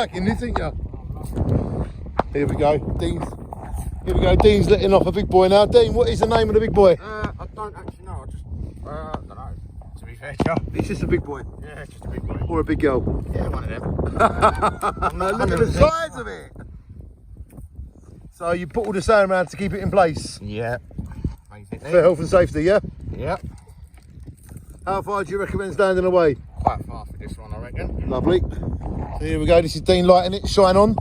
Fucking this, ain't ya? Here we go, Dean's. Here we go, Dean's letting off a big boy now. Dean, what is the name of the big boy? I don't actually know. I don't know. To be fair, Joe. It's just a big boy. Yeah, it's just a big boy. Or a big girl. Yeah, one of them. Look at the size of it. So you put all the sand around to keep it in place. Yeah. For health and safety, yeah? Yeah. How far do you recommend standing away? Quite far for this one, I reckon. Lovely. So here we go, this is Dean lighting it, shine on.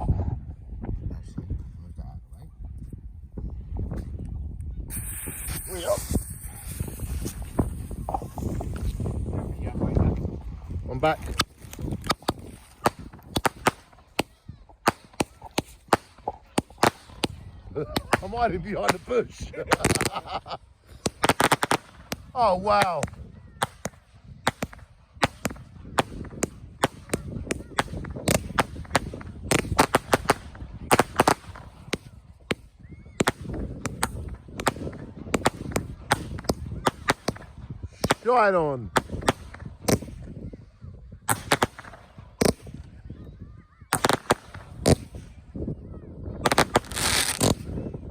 I'm back. I'm hiding behind the bush. Oh, wow. Shine on.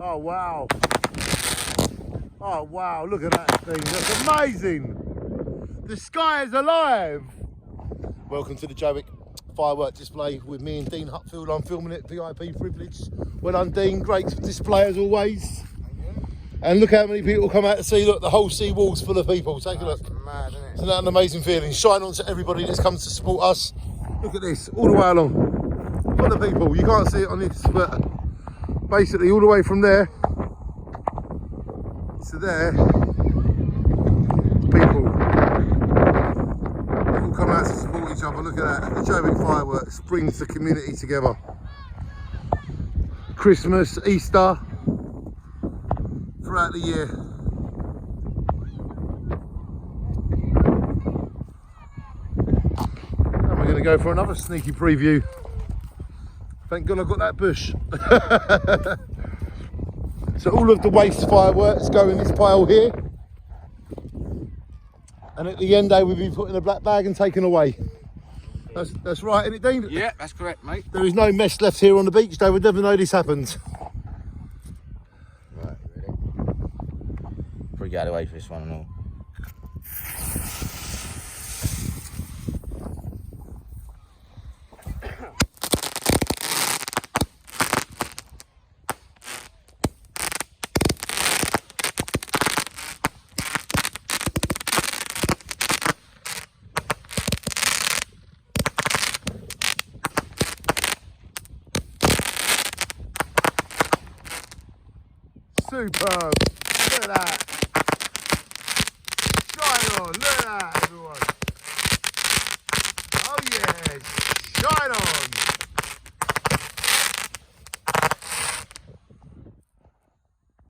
Oh wow. Oh wow, look at that thing. That's amazing. The sky is alive. Welcome to the Jaywick firework display with me and Dean Hutfield. I'm filming it, VIP privilege. Well done, Dean. Great display as always. And look how many people come out to see. Look, the whole sea wall's full of people. Take a look. Mad, isn't it? Isn't that an amazing feeling? Shine on to everybody that's come to support us. Look at this, all the way along. Full of people. You can't see it on this, but basically all the way from there to there, people come out to support each other. Look at that. The Jaywick fireworks brings the community together. Christmas, Easter, throughout the year. And we're going to go for another sneaky preview. Thank God I got that bush. So all of the waste fireworks go in this pile here. And at the end they will be put in a black bag and taken away. That's right, isn't it, Dean? Yeah, that's correct, mate. There is no mess left here on the beach. They would never know this happened. Right, ready? Probably get away for this one and all. Superb. Look at that. Shine on. Look